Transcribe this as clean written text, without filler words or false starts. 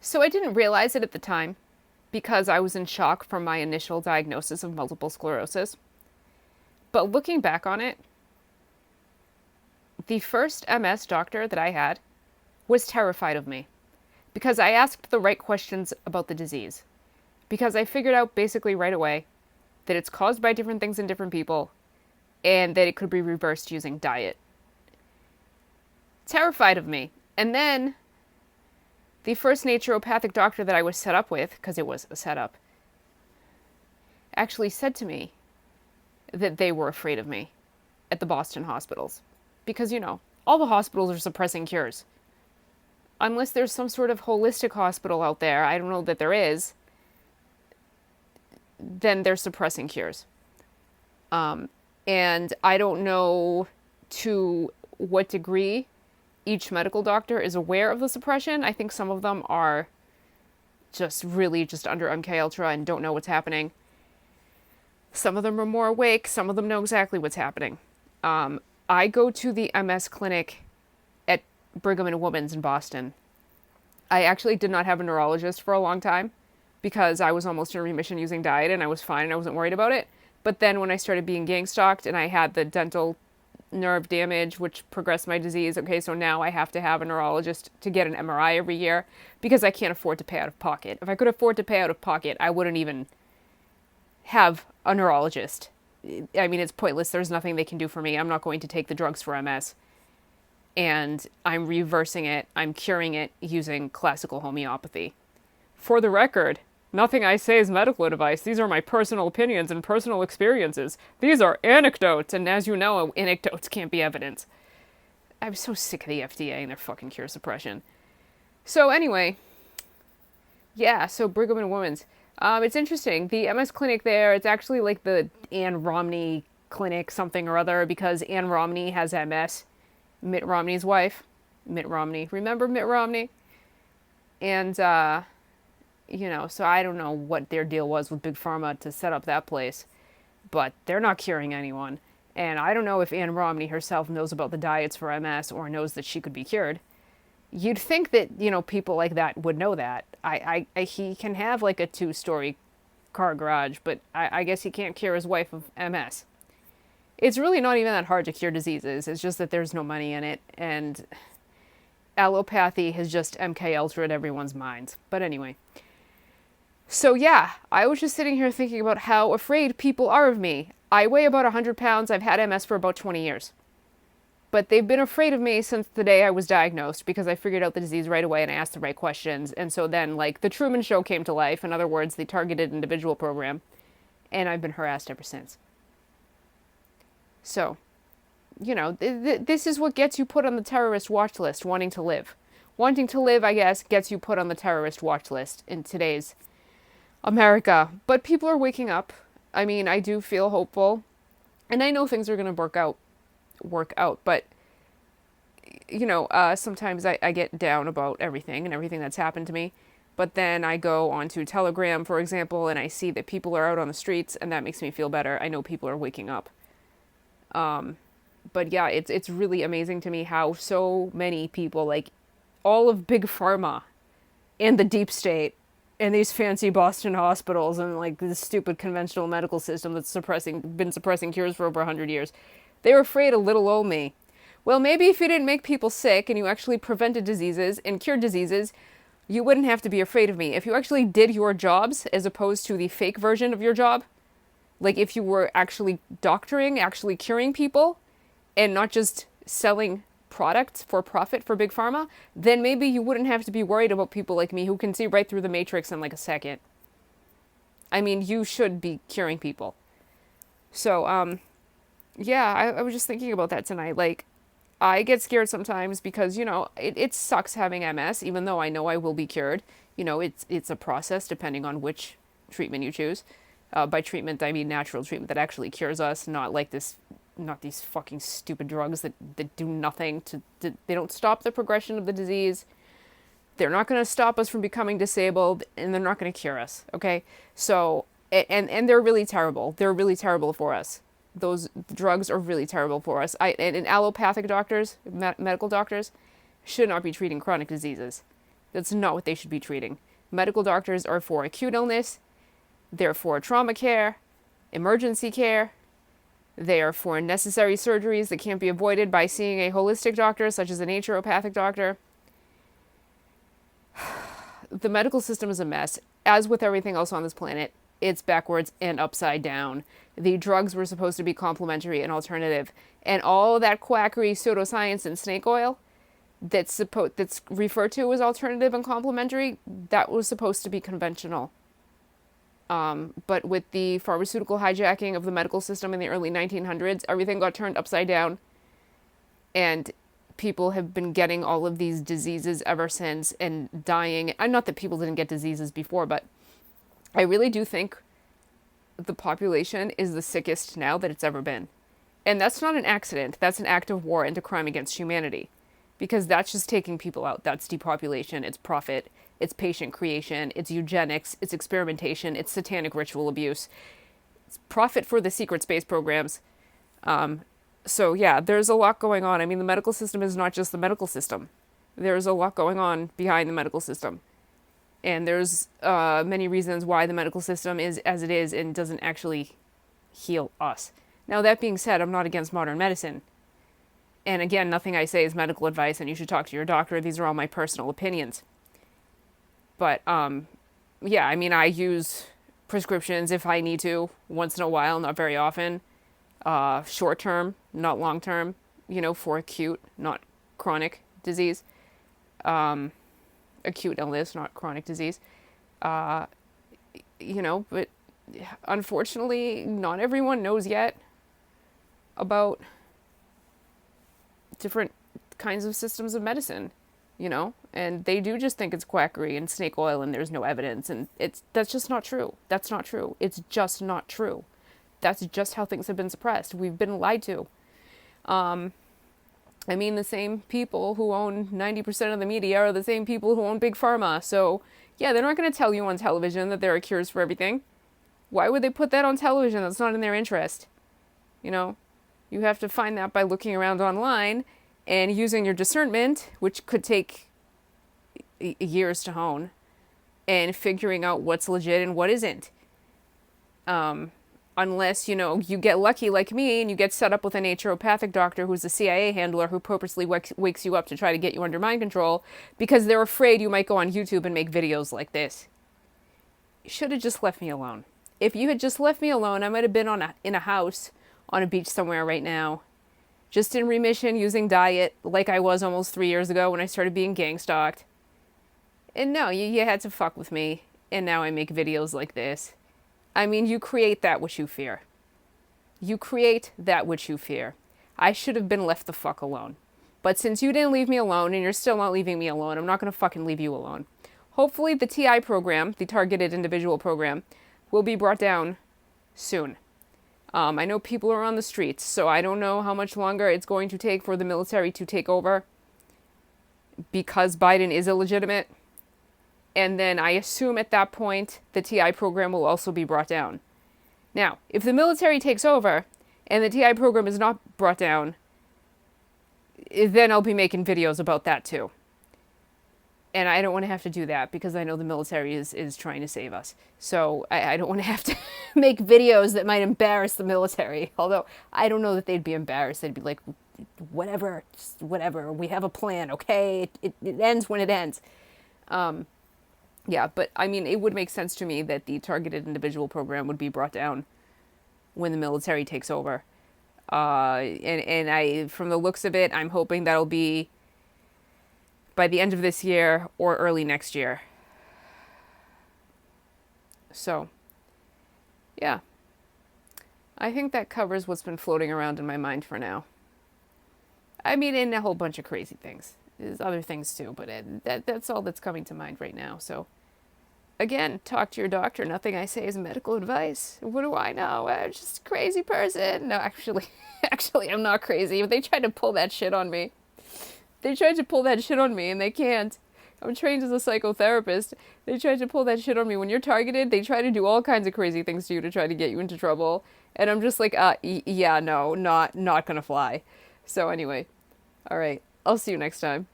So I didn't realize it at the time because I was in shock from my initial diagnosis of multiple sclerosis. But looking back on it, the first MS doctor that I had was terrified of me because I asked the right questions about the disease. Because I figured out basically right away that it's caused by different things in different people and that it could be reversed using diet. Terrified of me. And then the first naturopathic doctor that I was set up with, because it was a setup, actually said to me that they were afraid of me at the Boston hospitals. Because, all the hospitals are suppressing cures. Unless there's some sort of holistic hospital out there, I don't know that there is, then they're suppressing cures. And I don't know to what degree each medical doctor is aware of the suppression. I think some of them are just really just under MK Ultra and don't know what's happening. Some of them are more awake. Some of them know exactly what's happening. I go to the MS clinic at Brigham and Women's in Boston. I actually did not have a neurologist for a long time because I was almost in remission using diet and I was fine and I wasn't worried about it. But then when I started being gang stalked and I had the dental nerve damage, which progressed my disease, okay, so now I have to have a neurologist to get an MRI every year because I can't afford to pay out of pocket. If I could afford to pay out of pocket, I wouldn't even have a neurologist. I mean, it's pointless. There's nothing they can do for me. I'm not going to take the drugs for MS. And I'm reversing it. I'm curing it using classical homeopathy. For the record, nothing I say is medical advice. These are my personal opinions and personal experiences. These are anecdotes, and as you know, anecdotes can't be evidence. I'm so sick of the FDA and their fucking cure suppression. So anyway, yeah, so Brigham and Women's. It's interesting. The MS clinic there, it's actually like the Ann Romney clinic something or other because Ann Romney has MS. Mitt Romney's wife. Mitt Romney. Remember Mitt Romney? And, so I don't know what their deal was with Big Pharma to set up that place, but they're not curing anyone. And I don't know if Ann Romney herself knows about the diets for MS or knows that she could be cured. You'd think that, people like that would know that. He can have like a 2-story car garage, but I guess he can't cure his wife of MS. It's really not even that hard to cure diseases. It's just that there's no money in it, and allopathy has just MK Ultra'd everyone's minds. But anyway. So yeah, I was just sitting here thinking about how afraid people are of me. I weigh about 100 pounds. I've had MS for about 20 years. But they've been afraid of me since the day I was diagnosed because I figured out the disease right away and I asked the right questions. And so then, the Truman Show came to life. In other words, the targeted individual program. And I've been harassed ever since. So, this is what gets you put on the terrorist watch list, wanting to live. Wanting to live, I guess, gets you put on the terrorist watch list in today's America. But people are waking up. I mean, I do feel hopeful. And I know things are going to work out. But, sometimes I get down about everything and everything that's happened to me. But then I go onto Telegram, for example, and I see that people are out on the streets, and that makes me feel better. I know people are waking up. But yeah, it's really amazing to me how so many people, like all of Big Pharma and the deep state and these fancy Boston hospitals and like this stupid conventional medical system that's been suppressing cures for over 100 years, they were afraid of little old me. Well, maybe if you didn't make people sick and you actually prevented diseases and cured diseases, you wouldn't have to be afraid of me. If you actually did your jobs as opposed to the fake version of your job, like if you were actually doctoring, actually curing people, and not just selling products for profit for Big Pharma, then maybe you wouldn't have to be worried about people like me who can see right through the matrix in like a second. I mean, you should be curing people. So, yeah, I was just thinking about that tonight. Like, I get scared sometimes because, it sucks having MS, even though I know I will be cured. It's a process depending on which treatment you choose. By treatment, I mean natural treatment that actually cures us, not these fucking stupid drugs that do nothing they don't stop the progression of the disease. They're not going to stop us from becoming disabled, and they're not going to cure us, okay? So, and they're really terrible. They're really terrible for us. Those drugs are really terrible for us. And allopathic doctors, medical doctors, should not be treating chronic diseases. That's not what they should be treating. Medical doctors are for acute illness, they're for trauma care, emergency care, they are for necessary surgeries that can't be avoided by seeing a holistic doctor, such as a naturopathic doctor. The medical system is a mess. As with everything else on this planet, it's backwards and upside down. The drugs were supposed to be complementary and alternative, and all that quackery, pseudoscience, and snake oil that's referred to as alternative and complementary, that was supposed to be conventional. But with the pharmaceutical hijacking of the medical system in the early 1900s, everything got turned upside down, and people have been getting all of these diseases ever since and dying. And not that people didn't get diseases before, but I really do think the population is the sickest now that it's ever been. And that's not an accident. That's an act of war and a crime against humanity. Because that's just taking people out. That's depopulation. It's profit. It's patient creation. It's eugenics. It's experimentation. It's satanic ritual abuse. It's profit for the secret space programs. So yeah, there's a lot going on. I mean, the medical system is not just the medical system. There's a lot going on behind the medical system. And there's many reasons why the medical system is as it is and doesn't actually heal us. Now, that being said, I'm not against modern medicine. And again, nothing I say is medical advice, and you should talk to your doctor. These are all my personal opinions. But, yeah, I mean, I use prescriptions if I need to, once in a while, not very often. Short term, not long term, for acute, not chronic disease. Acute illness, not chronic disease. But unfortunately, not everyone knows yet about different kinds of systems of medicine, and they do just think it's quackery and snake oil and there's no evidence, and that's just not true. That's not true. It's just not true. That's just how things have been suppressed. We've been lied to. I mean, the same people who own 90% of the media are the same people who own Big Pharma. So, yeah, they're not going to tell you on television that there are cures for everything. Why would they put that on television? That's not in their interest. You have to find that by looking around online and using your discernment, which could take years to hone, and figuring out what's legit and what isn't. Unless, you get lucky like me and you get set up with a naturopathic doctor who's a CIA handler who purposely wakes you up to try to get you under mind control because they're afraid you might go on YouTube and make videos like this. You should have just left me alone. If you had just left me alone, I might have been in a house on a beach somewhere right now, just in remission using diet like I was almost 3 years ago when I started being gang stalked. And no, you had to fuck with me, and now I make videos like this. I mean, you create that which you fear. You create that which you fear. I should have been left the fuck alone. But since you didn't leave me alone, and you're still not leaving me alone, I'm not going to fucking leave you alone. Hopefully the TI program, the Targeted Individual Program, will be brought down soon. I know people are on the streets, so I don't know how much longer it's going to take for the military to take over because Biden is illegitimate. And then I assume at that point, the TI program will also be brought down. Now, if the military takes over and the TI program is not brought down, then I'll be making videos about that too. And I don't want to have to do that because I know the military is trying to save us. So I don't want to have to make videos that might embarrass the military. Although I don't know that they'd be embarrassed. They'd be like, whatever, just whatever. We have a plan, okay? It ends when it ends. Yeah, but I mean, it would make sense to me that the Targeted Individual Program would be brought down when the military takes over. And I, from the looks of it, I'm hoping that'll be by the end of this year or early next year. So, yeah. I think that covers what's been floating around in my mind for now. I mean, and a whole bunch of crazy things. There's other things too, but that's all that's coming to mind right now. So, again, talk to your doctor. Nothing I say is medical advice. What do I know? I'm just a crazy person. No, actually, I'm not crazy. But they tried to pull that shit on me. They tried to pull that shit on me, and they can't. I'm trained as a psychotherapist. They tried to pull that shit on me. When you're targeted, they try to do all kinds of crazy things to you to try to get you into trouble. And I'm just like, yeah, no, not gonna fly. So anyway, all right. I'll see you next time.